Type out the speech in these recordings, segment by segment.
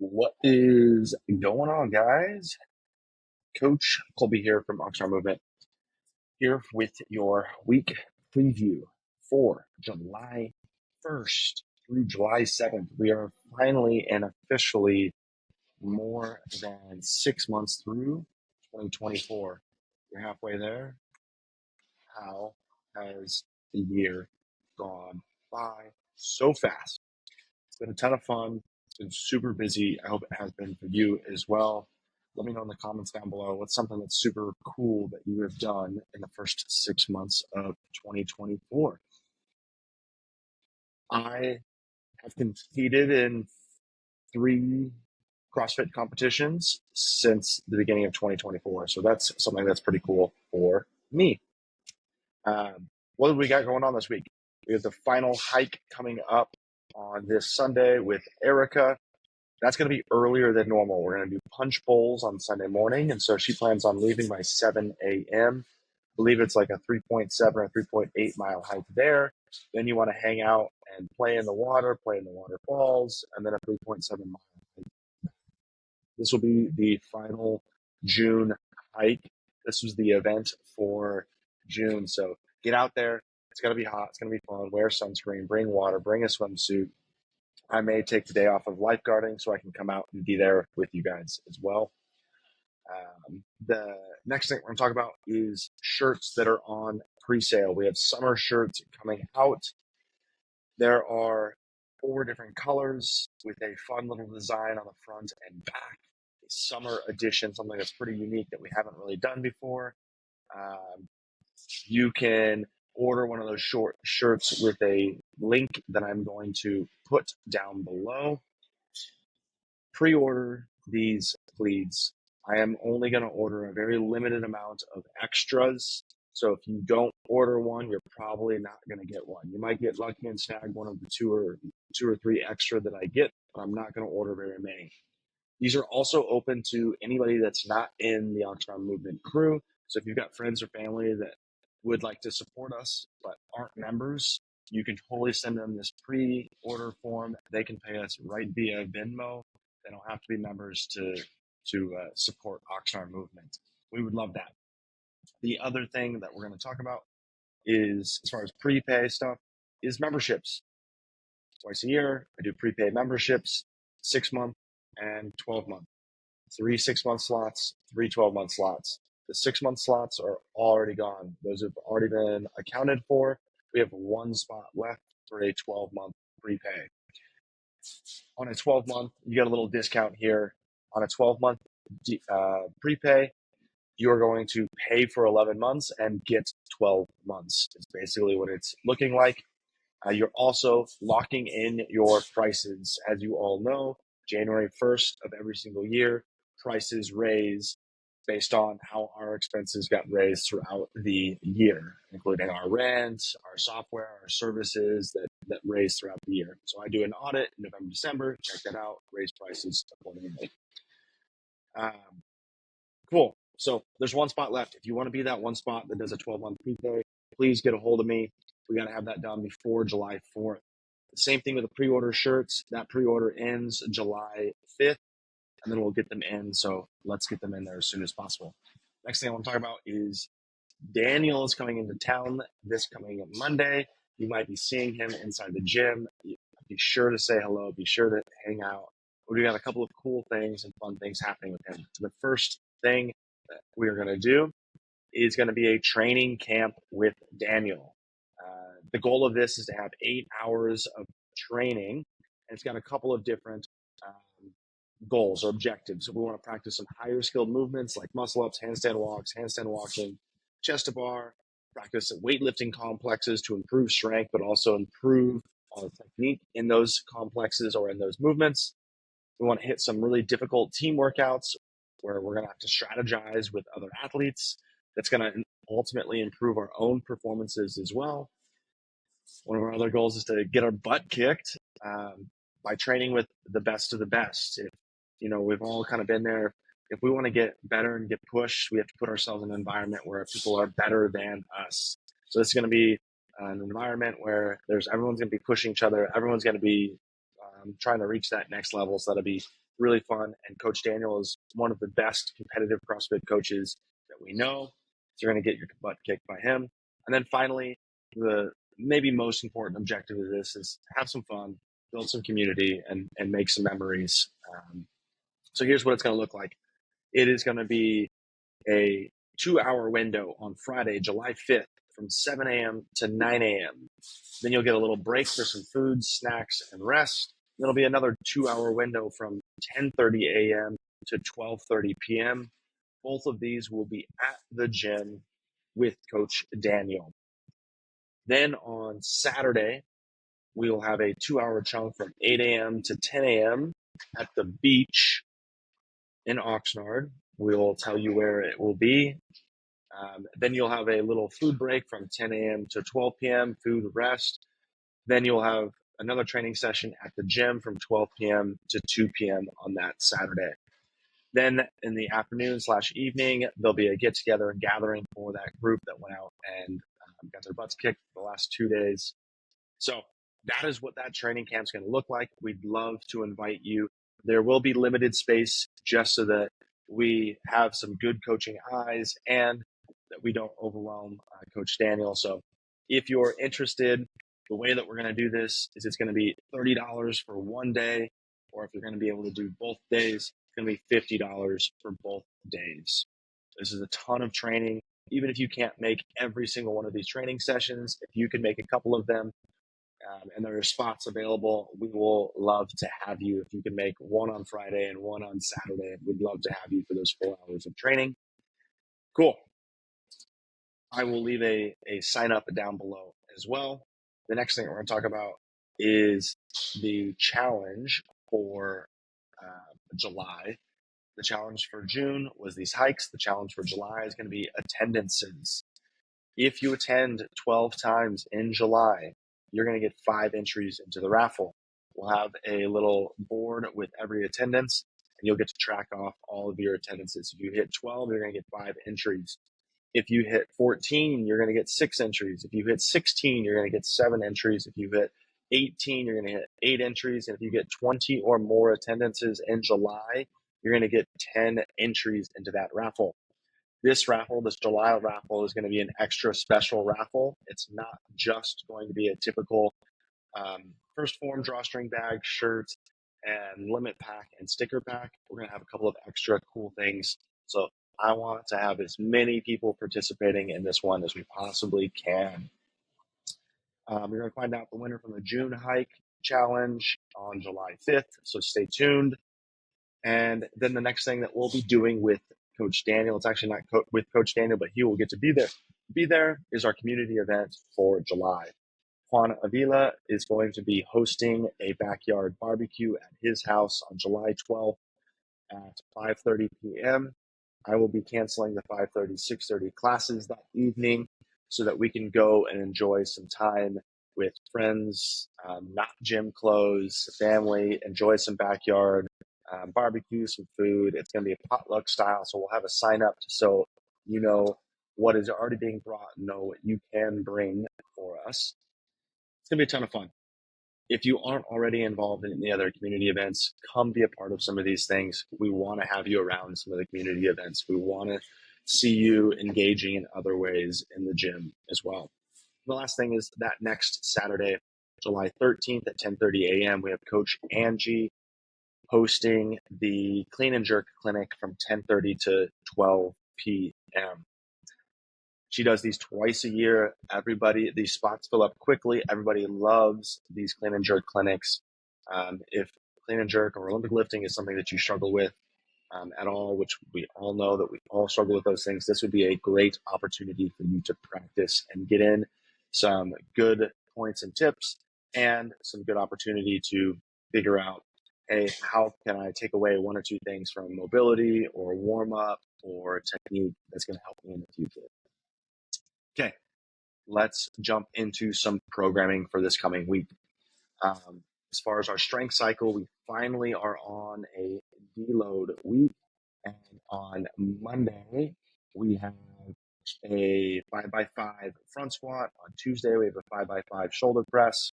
What is going on, guys? Coach Kolby here from Oxnard Movement, here with your week preview for July 1st through July 7th. We are finally and officially more than 6 months through 2024. We're halfway there. How has the year gone by so fast? It's been a ton of fun. It's been super busy. I hope it has been for you as well. Let me know in the comments down below what's something that's super cool that you have done in the first 6 months of 2024. I have competed in 3 CrossFit competitions since the beginning of 2024. So that's something that's pretty cool for me. What do we got going on this week? We have the final hike coming up on this Sunday with Erica. That's going to be earlier than normal. We're going to do punch bowls on Sunday morning, and so she plans on leaving by 7 a.m. I believe it's like a 3.7 or 3.8 mile hike there. Then you want to hang out and play in the waterfalls, and then a 3.7 mile hike. This will be the final June hike. This was the event for June, so get out there. It's going to be hot. It's going to be fun. Wear sunscreen, bring water, bring a swimsuit. I may take the day off of lifeguarding so I can come out and be there with you guys as well. The next thing we're going to talk about is shirts that are on pre-sale. We have summer shirts coming out. There are 4 different colors with a fun little design on the front and back. A summer edition, something that's pretty unique that we haven't really done before. You can order one of those short shirts with a link that I'm going to put down below. Pre-order these, please. I am only going to order a very limited amount of extras. So if you don't order one, you're probably not going to get one. You might get lucky and snag one of the two or three extra that I get, but I'm not going to order very many. These are also open to anybody that's not in the Oxnard Movement crew. So if you've got friends or family that would like to support us but aren't members, you can totally send them this pre-order form. They can pay us right via Venmo. They don't have to be members to support Oxnard Movement. We would love that. The other thing that we're going to talk about is, as far as prepay stuff, is memberships. Twice a year, I do prepay memberships, 6-month and 12-month. 3 6-month slots, 3 12-month slots. The 6-month slots are already gone. Those have already been accounted for. We have 1 spot left for a 12-month prepay. On a 12-month, you get a little discount here. On a 12-month prepay, you are going to pay for 11 months and get 12 months. It's basically what it's looking like. You're also locking in your prices. As you all know, January 1st of every single year, prices raise based on how our expenses got raised throughout the year, including our rent, our software, our services that raise throughout the year. So I do an audit in November, December, check that out, raise prices accordingly. Cool. So there's 1 spot left. If you want to be that 1 spot that does a 12-month prepay, please get a hold of me. We got to have that done before July 4th. The same thing with the pre-order shirts. That pre-order ends July 5th, and then we'll get them in. So let's get them in there as soon as possible. Next thing I want to talk about is Daniel is coming into town this coming Monday. You might be seeing him inside the gym. Be sure to say hello. Be sure to hang out. We got a couple of cool things and fun things happening with him. The first thing that we are going to do is going to be a training camp with Daniel. The goal of this is to have 8 hours of training, and it's got a couple of different goals or objectives. So we want to practice some higher skilled movements like muscle ups, handstand walks, handstand walking, chest to bar, practice some weightlifting complexes to improve strength, but also improve our technique in those complexes or in those movements. We want to hit some really difficult team workouts where we're going to have to strategize with other athletes. That's going to ultimately improve our own performances as well. One of our other goals is to get our butt kicked by training with the best of the best. We've all kind of been there. If we want to get better and get pushed, we have to put ourselves in an environment where people are better than us. So it's going to be an environment where everyone's going to be pushing each other. Everyone's going to be trying to reach that next level. So that'll be really fun. And Coach Daniel is one of the best competitive CrossFit coaches that we know. So you're going to get your butt kicked by him. And then finally, the maybe most important objective of this is have some fun, build some community, and make some memories. So here's what it's going to look like. It is going to be a 2-hour window on Friday, July 5th from 7 a.m. to 9 a.m. Then you'll get a little break for some food, snacks, and rest. Then it'll be another 2-hour window from 10:30 a.m. to 12:30 p.m. Both of these will be at the gym with Coach Daniel. Then on Saturday, we will have a 2-hour chunk from 8 a.m. to 10 a.m. at the beach in Oxnard. We will tell you where it will be. Then you'll have a little food break from 10 a.m. to 12 p.m., food rest. Then you'll have another training session at the gym from 12 p.m. to 2 p.m. on that Saturday. Then in the afternoon/evening, there'll be a get together and gathering for that group that went out and got their butts kicked for the last 2 days. So that is what that training camp's going to look like. We'd love to invite you. There will be limited space just so that we have some good coaching eyes and that we don't overwhelm Coach Daniel. So if you're interested, the way that we're going to do this is it's going to be $30 for one day, or if you're going to be able to do both days, it's going to be $50 for both days. This is a ton of training. Even if you can't make every single one of these training sessions, if you can make a couple of them, and there are spots available, we will love to have you. If you can make one on Friday and one on Saturday, we'd love to have you for those 4 hours of training. Cool. I will leave a sign up down below as well. The next thing we're going to talk about is the challenge for July. The challenge for June was these hikes. The challenge for July is going to be attendances. If you attend 12 times in July, you're going to get 5 entries into the raffle. We'll have a little board with every attendance, and you'll get to track off all of your attendances. If you hit 12, you're going to get 5 entries. If you hit 14, you're going to get 6 entries. If you hit 16, you're going to get 7 entries. If you hit 18, you're going to get 8 entries. And if you get 20 or more attendances in July, you're going to get 10 entries into that raffle. This raffle, this July raffle, is going to be an extra special raffle. It's not just going to be a typical first form drawstring bag, shirt, and limit pack and sticker pack. We're going to have a couple of extra cool things. So I want to have as many people participating in this one as we possibly can. You're going to find out the winner from the June hike challenge on July 5th. So stay tuned. And then the next thing that we'll be doing with Coach Daniel, it's actually not with Coach Daniel, but he will get to be there. Be there is our community event for July. Juan Avila is going to be hosting a backyard barbecue at his house on July 12th at 5:30 p.m. I will be canceling the 5:30, 6:30 classes that evening so that we can go and enjoy some time with friends, not gym clothes, family, enjoy some backyard barbecue, some food. It's going to be a potluck style, so we'll have a sign up so you know what is already being brought and know what you can bring for us. It's going to be a ton of fun. If you aren't already involved in the other community events, come be a part of some of these things. We want to have you around some of the community events. We want to see you engaging in other ways in the gym as well. The last thing is that next Saturday, July 13th at 10:30 a.m., we have Coach Angie hosting the Clean and Jerk Clinic from 10:30 to 12 p.m. She does these twice a year. These spots fill up quickly. Everybody loves these clean and jerk clinics. If clean and jerk or Olympic lifting is something that you struggle with at all, which we all know that we all struggle with those things, this would be a great opportunity for you to practice and get in some good points and tips and some good opportunity to figure out, hey, how can I take away 1 or 2 things from mobility or warm up or technique that's going to help me in the future. Okay, let's jump into some programming for this coming week. As far as our strength cycle, we finally are on a deload week. And on Monday, we have a 5x5 front squat. On Tuesday, we have a 5x5 shoulder press.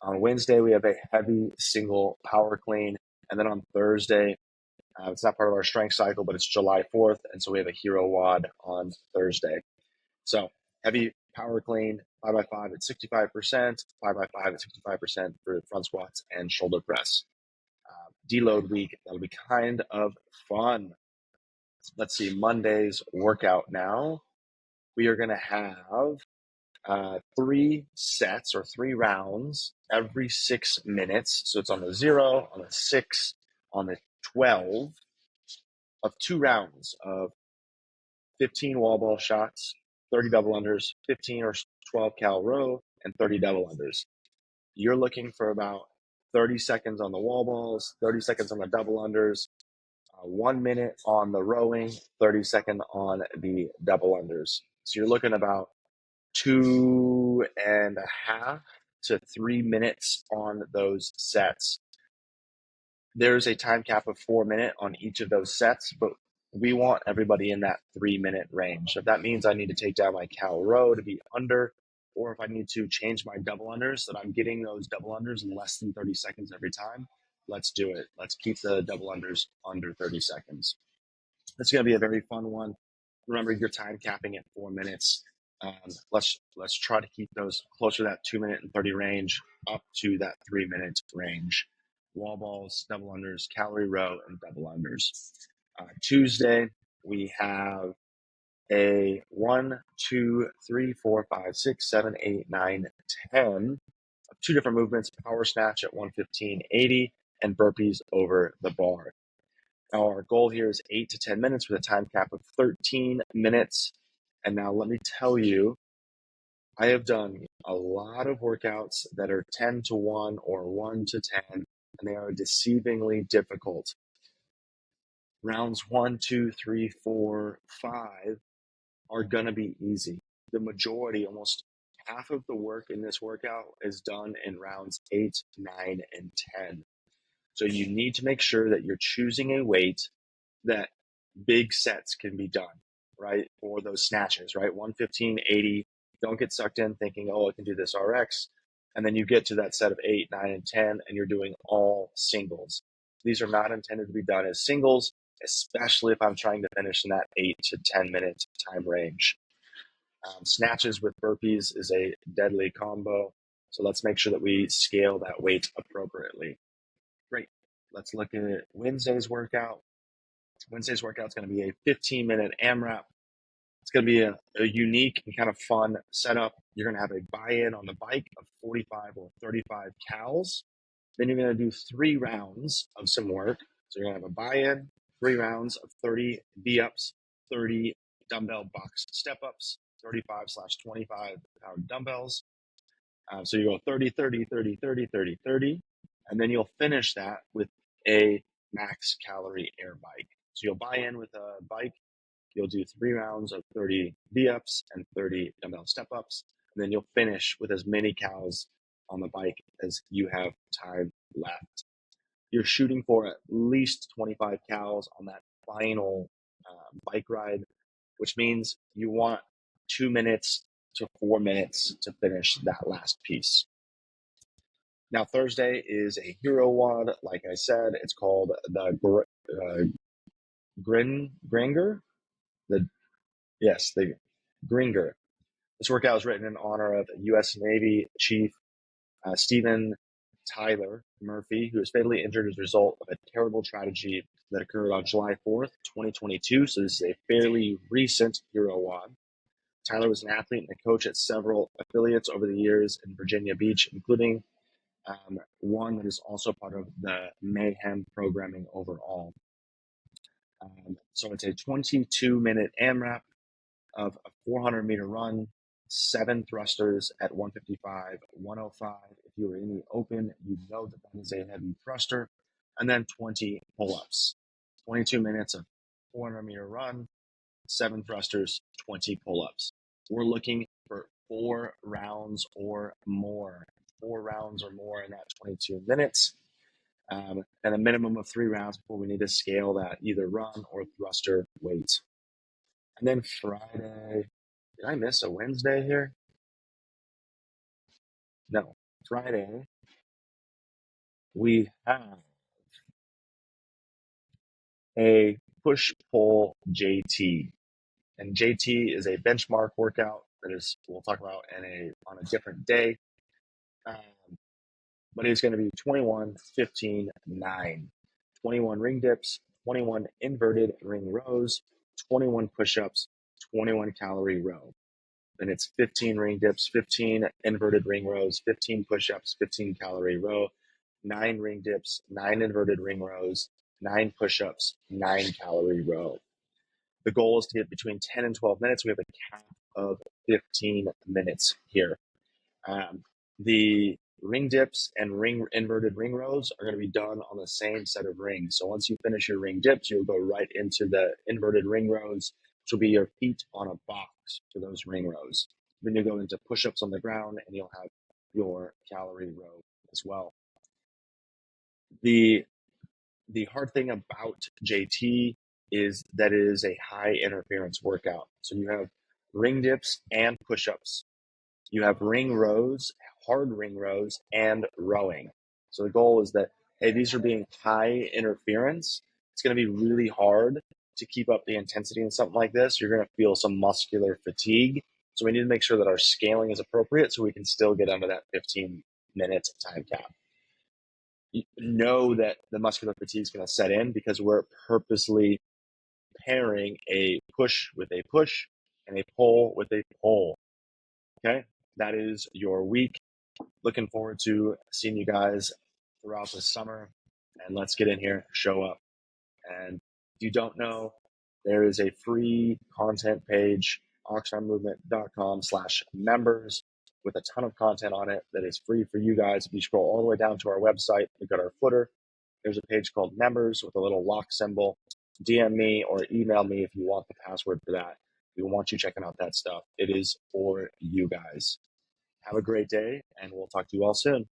On Wednesday, we have a heavy single power clean. And then on Thursday, It's not part of our strength cycle, but it's July 4th, and so we have a hero WOD on Thursday. So heavy power clean, 5x5 at 65%, 5x5 at 65% for front squats and shoulder press. Deload week, that'll be kind of fun. Let's see, Monday's workout now. We are going to have 3 sets or 3 rounds every 6 minutes. So it's on the 0, on the 6, on the 12 of 2 rounds of 15 wall ball shots, 30 double unders, 15 or 12 cal row, and 30 double unders. You're looking for about 30 seconds on the wall balls, 30 seconds on the double unders, 1 minute on the rowing, 30-second on the double unders. So you're looking about 2.5 to 3 minutes on those sets. There's a time cap of 4 minutes on each of those sets, but we want everybody in that 3-minute range. If that means I need to take down my cal row to be under, or if I need to change my double unders so that I'm getting those double unders in less than 30 seconds every time, let's do it. Let's keep the double unders under 30 seconds. It's going to be a very fun one. Remember, you're time capping at 4 minutes. Let's try to keep those closer to that 2 minute and 30 range up to that 3 minute range. Wall balls, double unders, calorie row, and double unders. Tuesday, we have a 1, 2, 3, 4, 5, 6, 7, 8, 9, 10 of 2 different movements, power snatch at 115.80 and burpees over the bar. Now, our goal here is 8 to 10 minutes with a time cap of 13 minutes. And now let me tell you, I have done a lot of workouts that are 10 to 1 or 1 to 10, and they are deceivingly difficult. Rounds 1, 2, 3, 4, 5 are going to be easy. The majority, almost half of the work in this workout is done in rounds 8, 9, and 10. So you need to make sure that you're choosing a weight that big sets can be done, right? Or those snatches, right? 115.80. Don't get sucked in thinking, oh, I can do this RX. And then you get to that set of 8, 9, and 10, and you're doing all singles. These are not intended to be done as singles, especially if I'm trying to finish in that 8 to 10 minute time range. Snatches with burpees is a deadly combo. So let's make sure that we scale that weight appropriately. Great. Let's look at Wednesday's workout. Wednesday's workout is going to be a 15-minute AMRAP. It's going to be a unique and kind of fun setup. You're going to have a buy-in on the bike of 45 or 35 cals. Then you're going to do 3 rounds of some work. So you're going to have a buy-in, 3 rounds of 30 V-ups, 30 dumbbell box step-ups, 35/25 pound dumbbells. So you go 30, 30, 30, 30, 30, 30, and then you'll finish that with a max calorie air bike. So you'll buy in with a bike, you'll do 3 rounds of 30 V-ups and 30 dumbbell step-ups, and then you'll finish with as many cals on the bike as you have time left. You're shooting for at least 25 cals on that final bike ride, which means you want 2 minutes to 4 minutes to finish that last piece. Now, Thursday is a hero WOD. Like I said, it's called the Gringer. The Gringer. This workout was written in honor of U.S. Navy Chief Stephen Tyler Murphy, who was fatally injured as a result of a terrible tragedy that occurred on July 4th, 2022. So this is a fairly recent hero WOD. Tyler was an athlete and a coach at several affiliates over the years in Virginia Beach, including one that is also part of the Mayhem programming overall. So it's a 22-minute AMRAP of a 400-meter run, 7 thrusters at 155, 105. If you were in the open, you know that that is a heavy thruster. And then 20 pull-ups. 22 minutes of 400-meter run, 7 thrusters, 20 pull-ups. We're looking for 4 rounds or more. 4 rounds or more in that 22 minutes. And a minimum of 3 rounds before we need to scale that either run or thruster weight. And then Friday, did I miss a Wednesday here? No. Friday, we have a push-pull JT. And JT is a benchmark workout that is we'll talk about on a different day. But it's going to be 21, 15, 9. 21 ring dips, 21 inverted ring rows, 21 push-ups, 21 calorie row. Then it's 15 ring dips, 15 inverted ring rows, 15 push-ups, 15 calorie row, 9 ring dips, 9 inverted ring rows, 9 push-ups, 9 calorie row. The goal is to get between 10 and 12 minutes. We have a cap of 15 minutes here. The ring dips and inverted ring rows are going to be done on the same set of rings. So once you finish your ring dips, you'll go right into the inverted ring rows, which will be your feet on a box for those ring rows. Then you go into push-ups on the ground, and you'll have your calorie row as well. The hard thing about JT is that it is a high interference workout. So you have ring dips and push-ups. You have ring rows, hard ring rows, and rowing. So the goal is that, hey, these are being high interference. It's going to be really hard to keep up the intensity in something like this. You're going to feel some muscular fatigue. So we need to make sure that our scaling is appropriate so we can still get under that 15-minute time cap. You know that the muscular fatigue is going to set in because we're purposely pairing a push with a push and a pull with a pull. Okay, that is your week. Looking forward to seeing you guys throughout the summer. And let's get in here, show up. And if you don't know, there is a free content page, oxnardmovement.com/members, with a ton of content on it that is free for you guys. If you scroll all the way down to our website, look at our footer, there's a page called members with a little lock symbol. DM me or email me if you want the password for that. We want you checking out that stuff. It is for you guys. Have a great day, and we'll talk to you all soon.